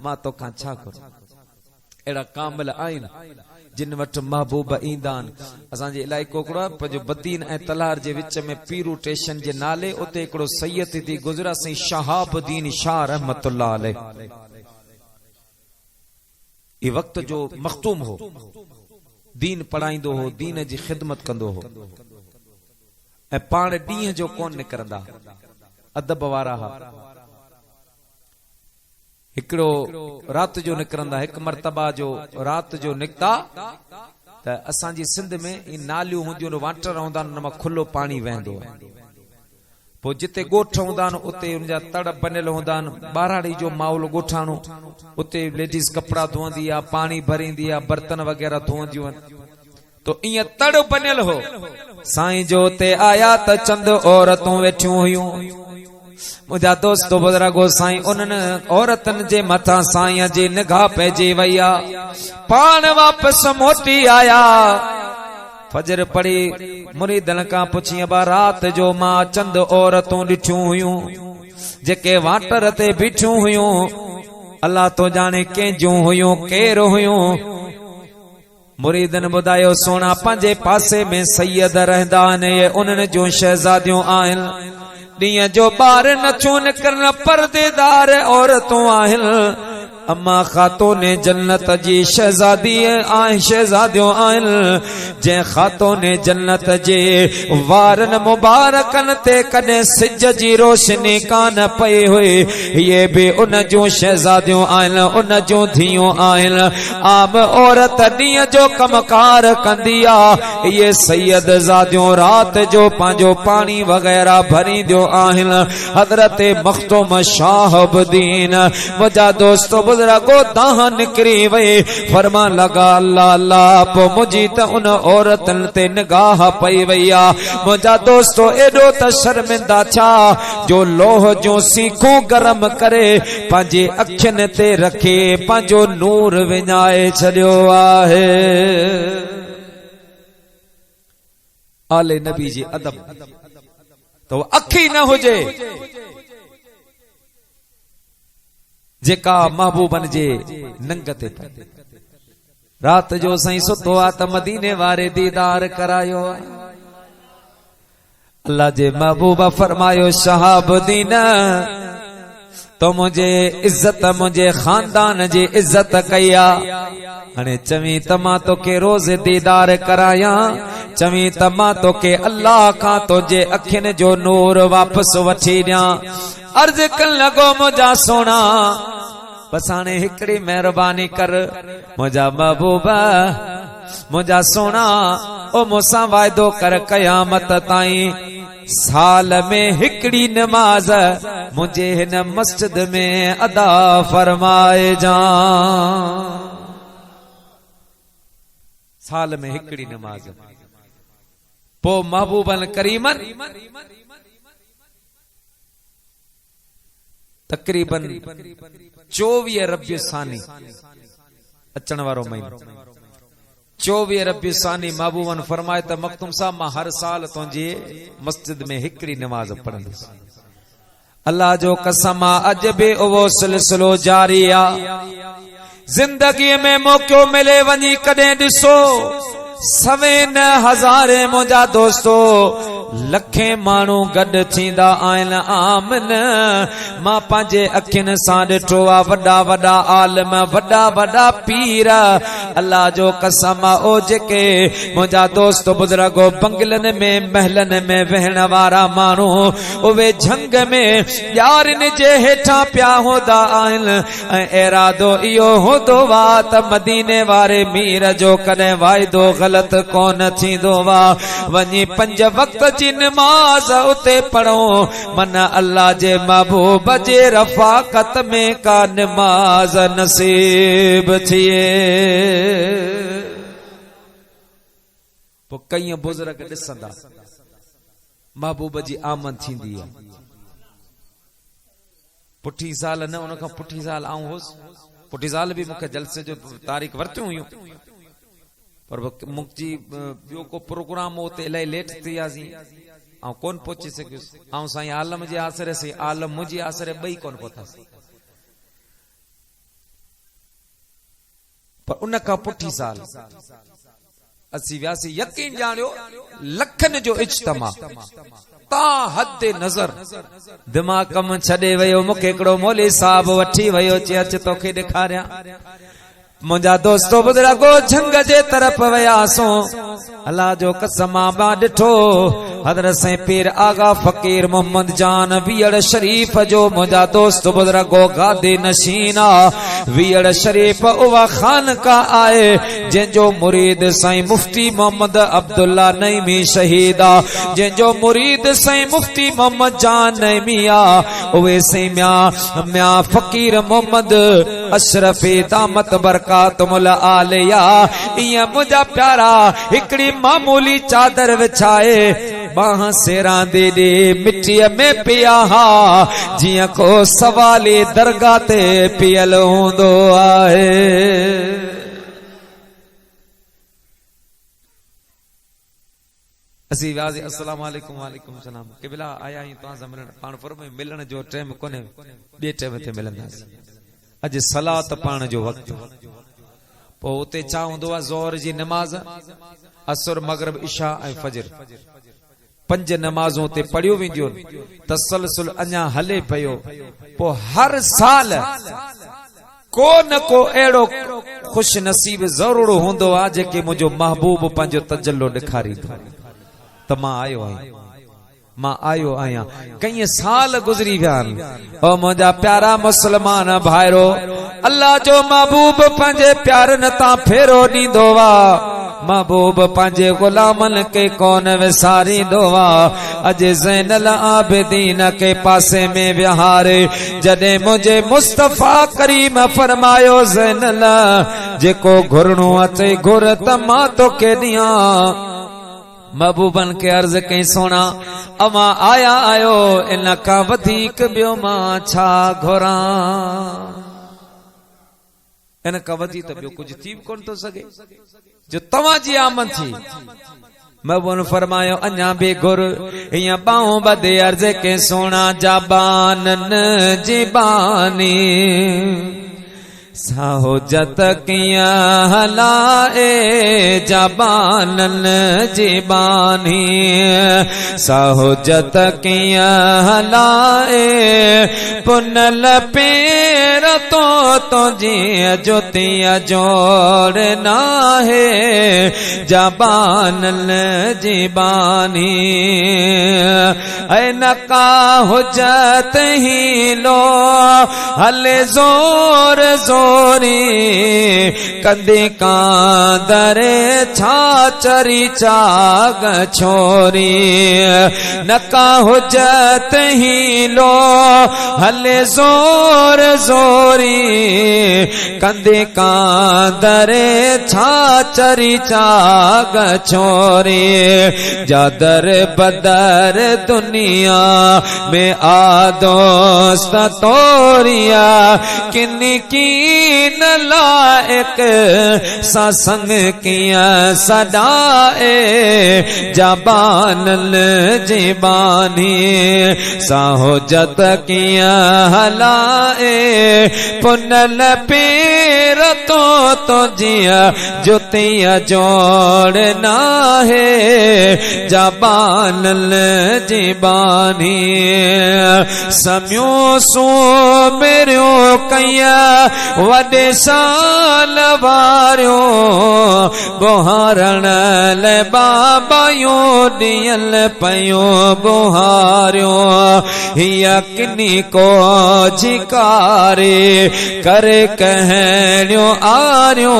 मां तो खां छा करो एड़ा कामिल आइन जिन वट महबूब ईंदान असांजे इलाइको हिकिड़ो आहे पंहिंजो बदीन ऐं तलार जे विच में पीरू स्टेशन जे नाले उते हिकिड़ो सैयद थी गुज़रा साईं शहाबुद्दीन शाह रहमतुल्लाह अलैह ये वक्त जो मखतूम हो दीन पढ़ाईंदो हो दीन जी खिदमत कंदो हो ऐं पाण ॾींहं जो कोन निकरंदा अदब वारा हा हिकिड़ो रात जो निकरंदा हिक मर्तबा जो रात जो निकता त असांजी सिंध में इन नालियूं हूंदियूं वाटर हूंदा उन मां खुलो पाणी वहंदो पोइ जिते ॻोठ हूंदा उते उनजा तड़ बनियल हूंदा ॿाराड़ी जो माहौल ॻोठाणो उते लेडीज़ कपिड़ा धोअंदी आहे पाणी भरींदी आहे बर्तन वग़ैरह धोअंदियूं आहिनि तो ईअं तड़ बनियल हो साईं जो उते आया त चंद औरतूं वेठियूं हुयूं मुझा दोस्तो बुजुर्गो साईं उन्हनि औरतन जे मथां साईं जी निगाह पइजी वई आहे पाण वापस मोटी आया फजर पढ़ी मुरीदन खां पुछी बा रात जो मां चंद औरतूं ॾिठियूं हुयूं जेके वाटर ते बीठियूं हुयूं अल्लाह तो जाने कंहिंजूं हुयूं केर हुयूं मुरीदन ॿुधायो सोना पंहिंजे पासे में सैयद रहंदा आहिनि उन्हनि जूं शहज़ादियूं आहिनि ॾींहं जो ॿार नथियूं निकिरन परदेदार औरतूं आहिनि अम्मा खातून जन्नत जी शहजादी शहजादियों आहिनि जंहिं खातून जन्नत जे वारन मुबारकन ते कॾहिं सिज जी रोशनी कान पई हुई ये भी उन जूं शहजादियों आहिनि उन जूं धीअरूं आहिनि आम औरत ॾींहं जो कमकार कंदी आहे ये सैयद ज़ादियूं रात जो पंहिंजो पाणी वग़ैरह भरींदियूं आहिनि हज़रत मखतूम शहाबुद्दीन मुंहिंजा दोस्तो बुजुर्गो दाह निकरी वई फरमा लगा अल्लाह अल्लाह पो मुझी त उन औरतन ते निगाह पई वई आ मुंहिंजा दोस्तो एडो त शर्मिंदा छा जो लोह जो सीखूं गरम करे पंहिंजे अखियुनि ते रखे पंहिंजो नूर विञाए छॾियो आहे। आले नबी जी अदब तो अखी न हुजे जेका महबूबन जे नंग ते रात जो साईं सुतो आ त मदीने वारे दीदार करायो अल्लाह जे महबूबा फरमायो शहाबुद्दीन तो मुझे इज्जत मुझे खानदान जी इज्जत कया हने चवी तमा तो के रोज दीदार कराया चवी तमा तो के अल्लाह का तो जे अखिन जो नूर वापस वठी दिया अर्ज कन लगो मुझा सोना बस हाणे हिकड़ी मेहरबानी कर मुझा महबूबा मुझा सोना ओ मूंसां वायदो कर कयामत ताईं साल में हिकड़ी नमाज मुझे हिन मस्जिद में अदा फरमाए जा साल में हिकड़ी नमाज पो महबूबन करीमन तकरीबन 24 रबियु सानी अचण वारो महीनो 24 रबियु सानी महबूबन फरमाए त मखदूम साहब मां हर साल तुंहिंजे मस्जिद में हिकड़ी नमाज पढ़ंदुसि अल्लाह जो कसम अज बि उहो सिलसिलो जारी आ जिंदगी में मौको मिले वञी कॾहिं ॾिसो 9,000 मुंहिंजा दोस्तो लखे माण्हू गॾु थींदा आहिनि आमिन मां पंहिंजे अखियुनि सां ॾिठो आहे वॾा वॾा आलिम वॾा वॾा पीर अल्लाह जो कसम ओ जेके मुंहिंजा दोस्त बुज़ुर्गो बंगलनि में महलनि में वेहण वारा माण्हू उहे झंग में यारनि जे हेठां पिया हूंदा आहिनि ऐं इरादो इहो हूंदो आहे त मदीने वारे मीर जो कॾहिं वाइदो गलत कोन थींदो आहे वञी 5 वक्त जी नमाज उते पढ़ो मन अल्लाह जे महबूब जे रफ़ाकत में का नमाज नसीब थिए पो कई बुजुर्ग ॾिसंदा महबूब जी आमद थींदी आहे पुठी साल न उन खां पुठी साल आऊं होसि पुठी साल भी मूंखे जलसे जो तारीख़ वरतियूं हुयूं पर मुंहिंजी ॿियो को प्रोग्राम हो ते इलाही लेट थी वियासीं ऐं कोन पहुची सघियुसि ऐं साईं आलम जे आसरे से आलम मुंहिंजी आसरे ॿई कोन पहुतासीं पर उन खां पुठी साल असीं वियासीं यकीन ॼाणियो लखनि जो इज्तिमा ता हद नज़र दिमाग़ कम छॾे वियो मूंखे हिकिड़ो मौलवी साहब वठी वियो चए अच तोखे ॾेखारियां मुंहिंजा दोस्तो बुज़ुर्गो झंग जे तरफ़ वियासूं अल्लाह जो कसम मां ॾिठो हज़रत साईं पीर आगा फ़कीर मोहम्मद जान वियड़ शरीफ जो मुंहिंजा दोस्त बुज़ुर्गो गादी नशीना वियड़ शरीफ उहा खानका आहे जंहिंजो मुरीद साईं मुफ्ती मोहम्मद अब्दुल्ला नईमी शहीद आहे जंहिंजो मुरीद साईं मुफ्ती मोहम्मद जान नईमी आहे उहे साईं मियां फ़कीर मोहम्मद अशरफी दामत बरकातुल आलिया इया मुंहिंजा प्यारा हिकड़ी मामूली चादर विछाए बाह सेरां दे दे मिट्टीअ में पिया हा जियां को सवाली दरगाह ते पियल हूंदो आहे असीं वियासीं अस्सलाम वालेकुम वालेकुम सलाम क़िबला आया आहियूं तव्हां सां मिलण पाण फरमायो मिलण जो टाइम कोन्हे ॿिए टाइम ते मिलंदासीं अॼु सलात पाण जो वक़्तु पोइ उते छा हूंदो आहे ज़ोहर जी नमाज़ असर मगरिब इशा ऐं फजर 5 नमाज़ूं उते पढ़ियो वेंदियूं तसलसल अञा हले पियो पोइ हर साल को न को अहिड़ो खुश नसीब ज़रूर हूंदो आहे जेके मुंहिंजो महबूब पंहिंजो तजल्लो ॾेखारींदो त मां आयो आहियां कई साल गुज़री विया आहिनि ओ मुंहिंजा प्यारा मुस्लमान भाइरो अल्लाह जो महबूब पंहिंजे प्यारनि तां फेरो ॾींदो आहे महबूब पंहिंजे गुलामनि के कोन विसारींदो आहे अॼु ज़ैनल आबिदीन के पासे में विहारे जॾहिं मुंहिंजे मुस्तफ़ा करीम फरमायो ज़ैनल जेको घुरणो अचे घुर त मां तोखे ॾियां महबूबन के अर्ज कई सोना अमा आया आयो इन का वधीक ॿियो मां छा घुरां इन का वधी त ॿियो कुझु थी कोन थो सघे जो तव्हांजी आमद थी महबूबन फरमायो अञा बि घुर हीअं बाहूं बदे अर्ज के सोना जाबानन जी बानी साहुजत कियां हलाए जबानन जिबानी साहुजत कियां हलाए पुनल पेर तो जी जुतिया जोड़ना है जबानन जिबानी ऐ नका हुजत ही लो हले जोर जोरी कदे कांदरे छाचरी चाग छोरी नका हुजत ही लो हले जोर जोरी कंदे कांदरे छाचरी चाग छोरी जादर बदर दुनिया में आदोस्त तोरिया किन्नी की न लायक ससंग किया सदाए जबानल जिबानी साहुजत किया हलाए पुनल पीर तो जिया जुतिया जोड़ना है जबानल जिबानी सम्यो सो मेरियो कया वडे साल वारियो बुहारण ले बाबायो दियल पयो बुहारियो हिया किनी को झिकारे करे कहणियो आरियो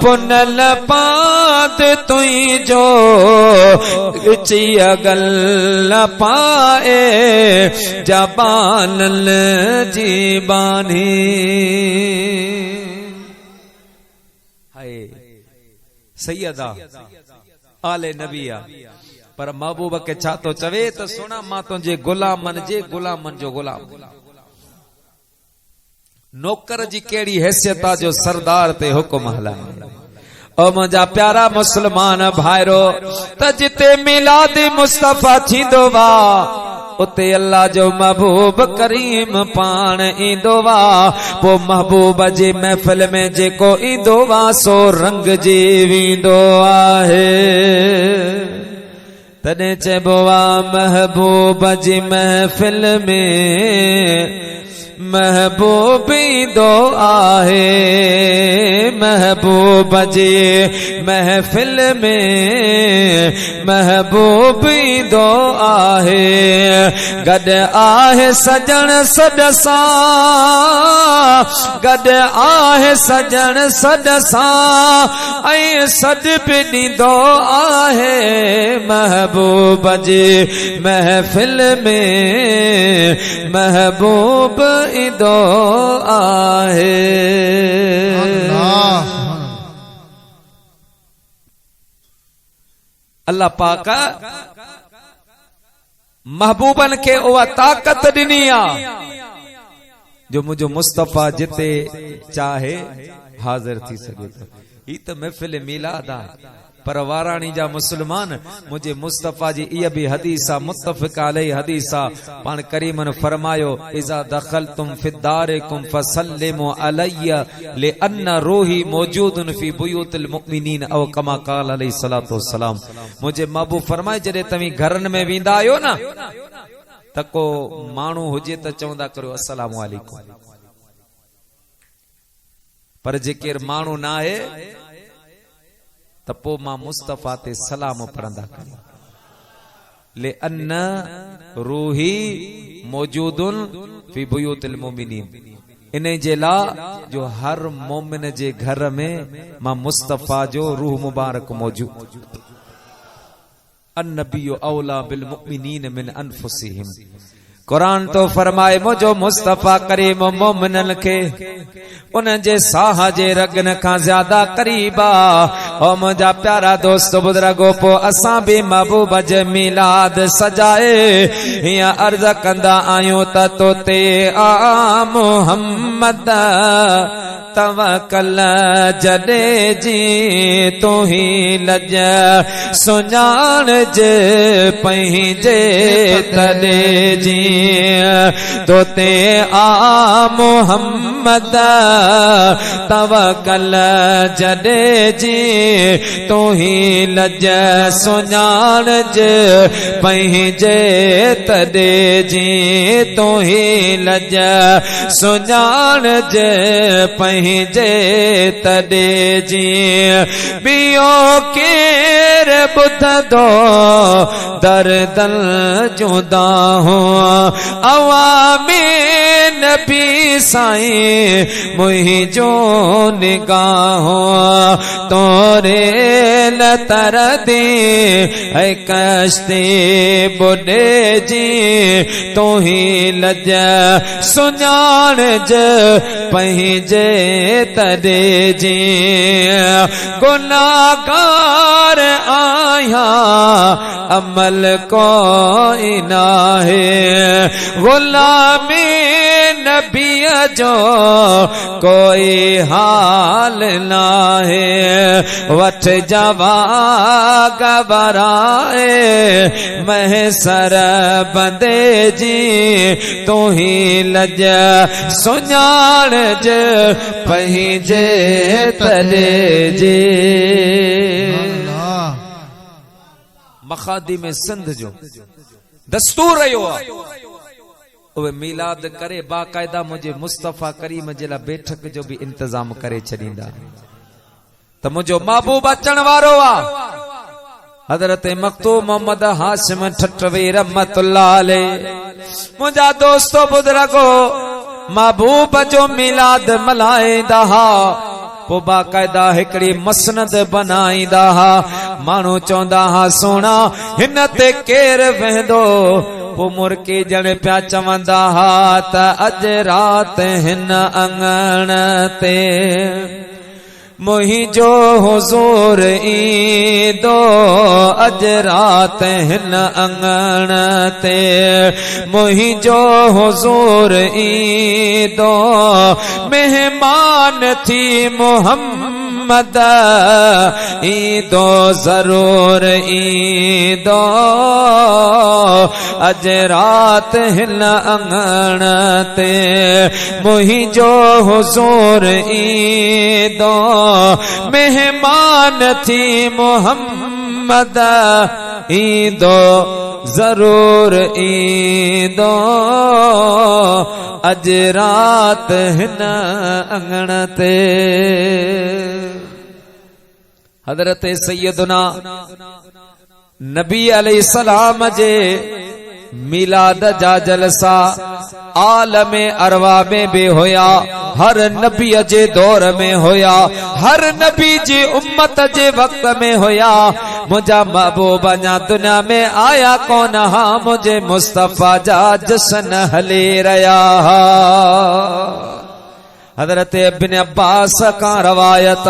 पुनल पात तुई जो उचिया गल पाए जबानल जिबानी हाय सैयदा आले नबिया पर महबूब के छा तो चवे तो सुना मां तुझे गुलामन जे गुलामन जो गुलाम नौकर जी केड़ी हैसियत आ जो सरदार ते हुक्म हलाए ओ मुंहिंजा प्यारा मुसलमान भाइरो त जिते मिलाद मुस्तफा थींदो वा उते अल्लाह जो महबूब करीम पाण ईंदो वा पो महबूब जी महफिल में जेको ईंदो वा सो रंग जी वेंदो आहे तने चइबो वा महबूब जी महफिल में महबूब ईंदो आहे महबूब जी महफिल में महबूब ईंदो आहे गॾ आहे सजण सॾसा गॾ आहे सजण सॾसा ऐं सॾ बि ॾींदो आहे महबूब जी महफिल में महबूब ईंदो आहे अल्लाह पाक महबूबन के उहा ताकत ॾिनी आहे जो मुंहिंजो मुस्तफा जिते चाहे हाज़िर थी सघे थो ही त महफिल मिलाद आहे पर वाराणी जा मुसलमान मुझे मुस्तफा जी इह भी हदीसा मुत्तफिक अलैहि हदीसा पान करीमन फरमायो इज़ा दखलतुम फिद्दारिकुम फसल्लिमु अलैया लिअन्न रूही मौजूदुन फी बुयूतिल मुमिनीन औ कमा क़ाल अलैहि सलातो वस्सलाम मुझे महबूब फरमाए जडे तवी घरन में वेंदा आयो ना तको मानू हुजे त चवंदा करो अस्सलाम वालेकुम पर जेकर मानू ना है तपो मां मुस्तफा ते सलाम पढ़ंदा करियो ले अन्न रूही मौजूदुन फी बुयूतिल मुमिनीन इन जे ला जो हर मोमिन जे घर में मां मुस्तफा जो रूह मुबारक मौजूद अन्नबियो औला बिल मुमिनीन मिन अनफुसिहिम कुरान तो फरमाए मुझो मुस्तफा करीम मोमिनन के उन जे साह जे रगन का ज्यादा करीबा ओ मुझा प्यारा दोस्त बुजुर्गो पो असा भी महबूब जे मिलाद सजाए हिया अर्ज कंदा आयो त तोते आ मोहम्मद तवकल जॾे जी तू ही लज सुञाण जे पंहिंजे तॾे जी तोते आ मोहम्मद तवकल जॾे जी तू ही लज सुञाण जे पंहिंजे तॾे जी तू ही लज सुञाण जे पंहिंजे तॾे जी बियो केर ॿुधंदो दर्दन जुदा हो अवामी नबी साईं मुंहिंजो निगाहो तोरे न तरदी है कश्ती बुॾे जी तू ही लज सुञाण जे पंहिंजे तॾे जी गुनाहगार आया अमल कोई नाहे गुलामी नबी जो कोई हाल नाहे वठ जवा गबराए महसर बंदे जी तू ही लज सुञाण जे पंहिंजे तॾे जी मखादी में सिंध जो दस्तूर रहियो आहे उहे मीलाद करे बाकायदा मुझे मुस्तफा करीम जे लाइ बैठक जो भी इंतजाम करे छॾींदा त मुंहिंजो महबूब अचण वारो आहे हज़रत मखतूम मोहम्मद हाशिम ठठवी रहमतुल्लाह अलैह मुंहिंजा दोस्तो बुजुर्गो महबूब जो मीलाद मल्हाईंदा हा पोइ बाकायदा हिकड़ी मसनद बनाईंदा हा माण्हू चवंदा हा सोना हिन ते केर वेंदो पोइ मुर्की ॼण पिया चवंदा हा त अॼु राति हिन अंगण ते मुंहिंजो हुज़ूर ईंदो अॼु राति हिन अंगण ते मुंहिंजो हुज़ूर ईंदो मेहमान थी मोहम्मद ईंदो ज़रूर ईंदो अॼु राति हिन अंगण ते मुंहिंजो हुज़ूर ईंदो मेहमान थी मोहम्मद ईंदो जरूर ईंदो अॼु राति हिन अंगण ते हज़रत सैयदना नबी अलैहिस्सलाम जे मिलाद जा जलसा आलमे अरवा में भी होया हर नबी जे दौर में होया हर नबी जी उम्मत जे वक्त में होया मुझा महबूब अञा दुनिया में आया कौन हा मुझे मुस्तफा जा जश्न हली रहा हजरत इब्न अब्बास का रवायत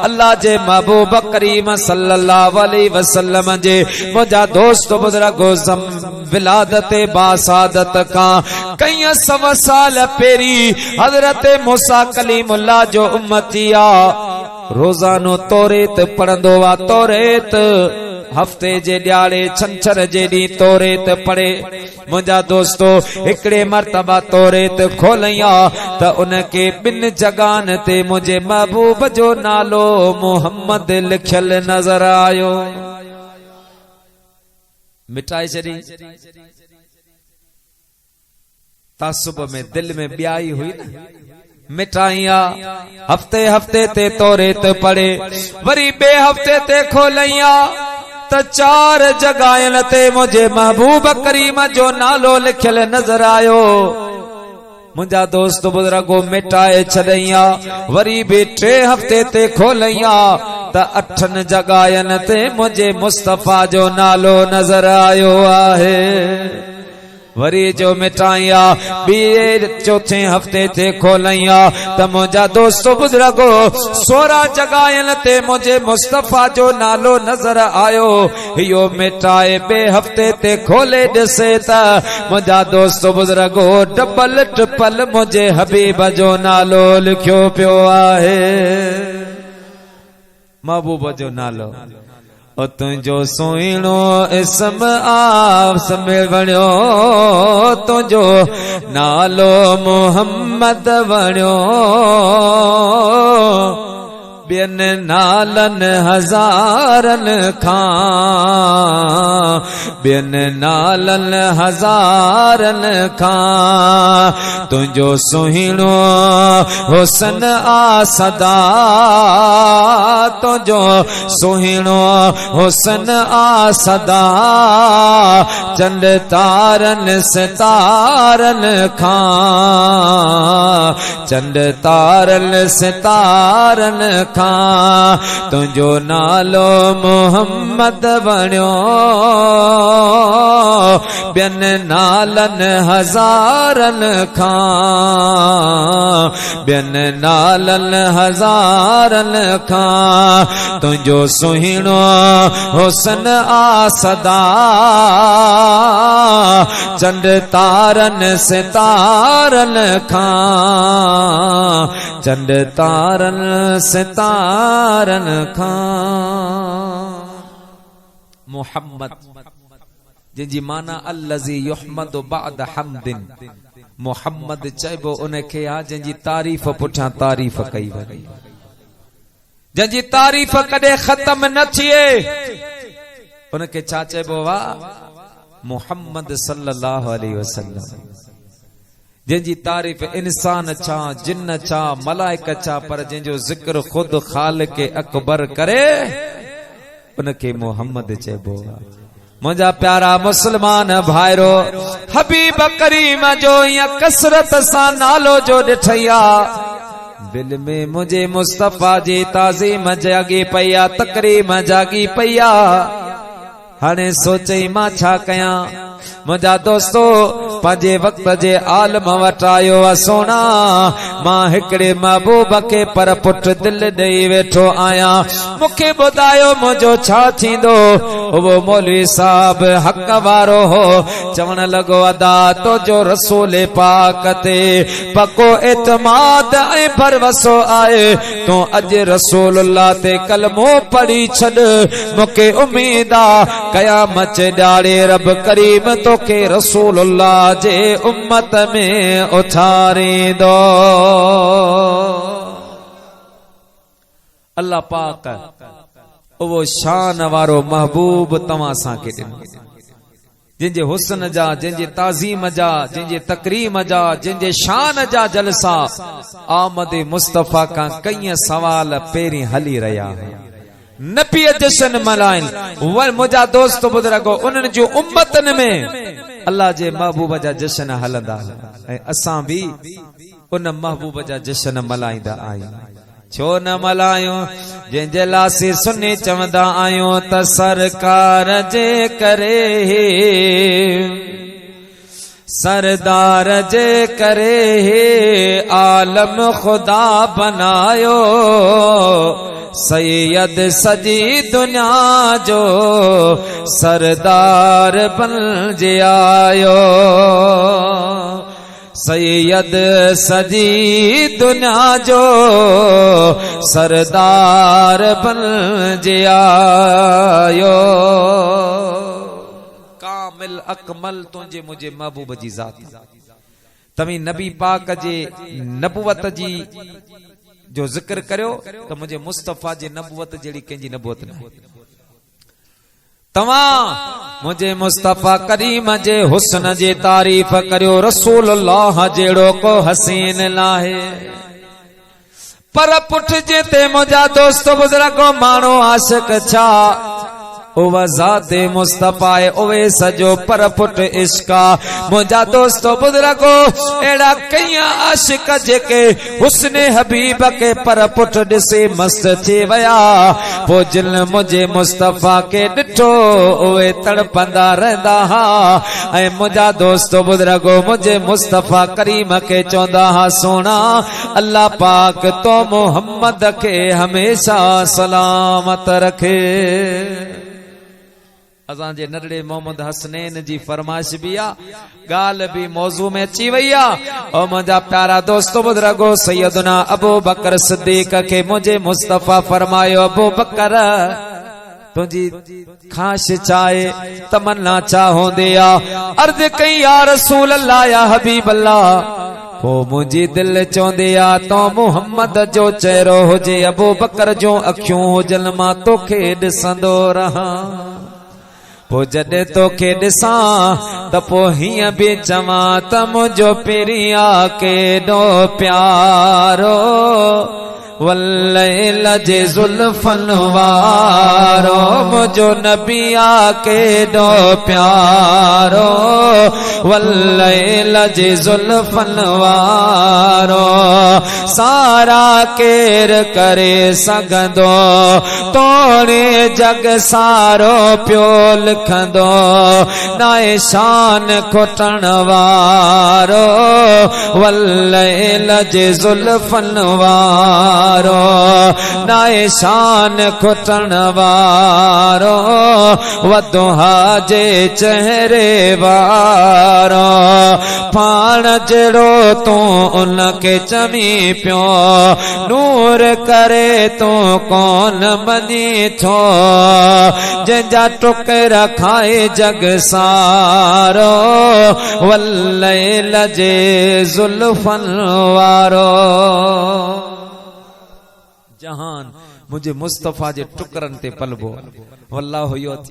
अल्लाह जे महबूब करीम सल्लल्लाहु अलैहि वसल्लम जे मुझा दोस्त बुजुर्गो विलादत बासादत का कई 100 साल पेरी हजरत मूसा कलीमुल्लाह जो उम्मतिया रोजानो तौरेत पढ़ंदो वा तौरेत हफ्ते जे ॾियारे छंछर जे ॾींहुं तौरेत पढ़े मुंहिंजा दोस्तो हिकिड़े मर्तबा तौरेत खोलैया त उनके 2 जगहनि ते मुंहिंजे महबूब जो नालो मोहम्मद लिखियल नज़र आयो मिटाए छॾी तासुब में दिल में ॿियाई हुई न मिटाइया हफ्ते हफ्ते ते तौरेत पढ़े वरी ॿिए हफ्ते ते खोलैया त 4 जगहनि ते मुझे महबूब करीम जो नालो लिखियल नजर आयो मुझा दोस्त बुजुर्गो मिटाए छॾैया वरी भी 3 हफ्ते ते खोलैया त 8 जगहनि ते मुझे मुस्तफा जो नालो नजर आयो आहे वरी जो मिटाया ॿिए चौथे हफ्ते ते खोलैया त मुंहिंजा दोस्त बुजुर्गो 16 जॻहियुनि ते मुंहिंजे मुस्तफ़ा जो नालो नज़र आयो। इहो मिटाए ॿिए हफ्ते ते खोले ॾिसे त मुंहिंजा दोस्त बुजुर्गो डबल ट्रिपल मुंहिंजे हबीब जो नालो लिखियो पियो आहे। महबूब जो नालो ओ तुंहिंजो सुहिणो इसम आस में वणियो, तुंहिंजो नालो मोहम्मद वणियो। ॿियनि नालनि हज़ारनि खां, ॿियनि नालनि हज़ारनि खां तुंहिंजो सुहिणो हुसन आ सदा, तुंहिंजो सुहिणो हुसन आ सदा। चंड तारनि सितारनि खां, चंड तारनि सितारनि खां तुंहिंजो नालो मोहम्मद वणियो। ॿियनि नालनि हज़ारनि खां, ॿियनि नालनि हज़ारनि खां तुंहिंजो सुहिणो हुसन आ सदा। चंड तारनि सितारनि खां, चंड तारनि सितारनि खां। मुहम्मद जिनजी माना अल्लज़ी युहमदु बअद हम्दिन, मुहम्मद चइबो उनखे आ जिनजी तारीफ़ पुठियां तारीफ़ कई वई, जिनजी तारीफ़ कॾहिं ख़त्म न थिए उनखे छा चइबो आहे? मुहम्मद सल्लल्लाहु अलैहि वसल्लम। जिनजी तारीफ़ इंसान छा, जिन्न छा, मलाइक छा, पर जिनजो ज़िक्र खुद खालिक अकबर करे उनखे मुहम्मद चइबो आहे। मुंहिंजा प्यारा मुस्लमान भाइरो, हबीब करीम जो या कसरत सां नालो जो ॾिठैया, दिल में मुझे मुस्तफा जी ताज़ीम जागी पया, तकरीम जागी पया। हाणे सोचई मां छा कयां? मुंहिंजा दोस्तो पंहिंजे वक्त जे आलम वटि आयो आहे। सोना मां हिकिड़े महबूब खे पर पुट दिल ॾेई वेठो आहियां, मूंखे ॿुधायो मुंहिंजो छा थींदो? उहो मौलवी साहब हक़ वारो हो, चवण लॻो अदा तुंहिंजो रसूल पाक ते पको एतमाद ऐं भरवसो आहे, तूं अॼु रसूलुल्लाह ते कलमो पढ़ी छॾ, मूंखे उम्मीद आहे क़यामत ॾाढे रब करीम तोखे रसूलुल्लाह जे उम्मत में उथारींदो। अल्लाह पाक उहो शान वारो महबूब तव्हां सां ॾिनो, जिनजे हुस्न जा, जिनजे ताज़ीम जा, जिनजे तकरीम जा, जिनजे शान जा जलसा आमद मुस्तफा खां कई सवाल पहिरीं हली रहिया। नबी जश्न मल्हाइनि, मुंहिंजा दोस्त बुजुर्गो उन्हनि जूं उम्मतनि में अल्लाह जे महबूब जा जश्न हलंदा ऐं असां बि उन महबूब जा जश्न मल्हाईंदा आहियूं। छो न मल्हायूं? जंहिंजे लासे सुने चवंदा आहियूं त सरकार जे करे, सरदार जे करे आलम खुदा बनायो, सैयद सजी दुनिया जो सरदार बणिजी आयो, सैयद सजी दुनिया जो सरदार बणिजी आयो। कामिल अकमल तुंहिंजे मुंहिंजे महबूब जी ज़ात, तव्हीं नबी पाक जे नबुवत जी जो ज़िक्र करियो त मुंहिंजे मुस्तफ़ा जे नबुवत जहिड़ी कंहिंजी नबुवत न। तव्हां मुंहिंजे मुस्तफ़ा करीम जे हुस्न जे तारीफ़ करियो, रसूलुल्लाह जहिड़ो को हसीन नाहे। पर पुठ जे ते मुंहिंजा दोस्त बुजुर्गो माण्हू आशिक छा, उवा ज़ाते मुस्तफ़ा उवे सजो पर पुट इश्का मुंहिंजा दोस्तो बुजुर्गो एड़ा कई आशिक जेके हुस्ने हबीब के पर पुट ॾिसे मस्त थी वया पो जिन मुझे मुस्तफ़ा के ॾिठो उवे तड़पंदा रहंदा हा ऐं मुंहिंजा दोस्तो बुजुर्गो मुझे मुस्तफ़ा करीम के चवंदा हा सोना अल्लाह पाक तो मोहम्मद के हमेशा सलामत रखे। असां जे नरड़े मोहम्मद हसनैन जी फरमाइश भी आ गाल भी मौजू में अची वई आ और मुंहिंजा प्यारा दोस्तो बुजुर्गो सैयदना अबू बकर सिद्दीक के मुझे मुस्तफ़ा फरमायो अबू बकर तुझी ख़्वाहिश चाहे तमन्ना चाहोंदे आ अर्ज़ कई या रसूल अल्लाह या हबीब अल्लाह पो मुझी दिल चौंदे आ तो मुहम्मद जो चेहरो हुजे अबू बकर जो अखियूं हुजन मां तोखे ॾिसंदो रहा पो जॾहिं तोखे ॾिसां त पो हीअं बि चवां त मुंहिंजो पिरिया केॾो प्यारो वल्लैल जे ज़ुल्फ़न वारो मुझो नबिया केॾो प्यारो वल्लैल जे ज़ुल्फ़न वारो सारा केर करे सघंदो तोड़े जग सारो पियो लिखंदो नाए शान खुटण वारो वल्लैल जे ज़ुल्फ़न वारो नाए शान खुटण वारो वदुहा जे चेहरे वारो पाण जहिड़ो तूं उनखे चमी पियो नूर करे तूं कोन मञी थो जंहिंजा टुकड़ा खाए जग सारो वल्लैल जे ज़ुल्फ़न वारो जहान मुझे मुस्तफ़ा जे टुकरन ते पलबो वल्लाहु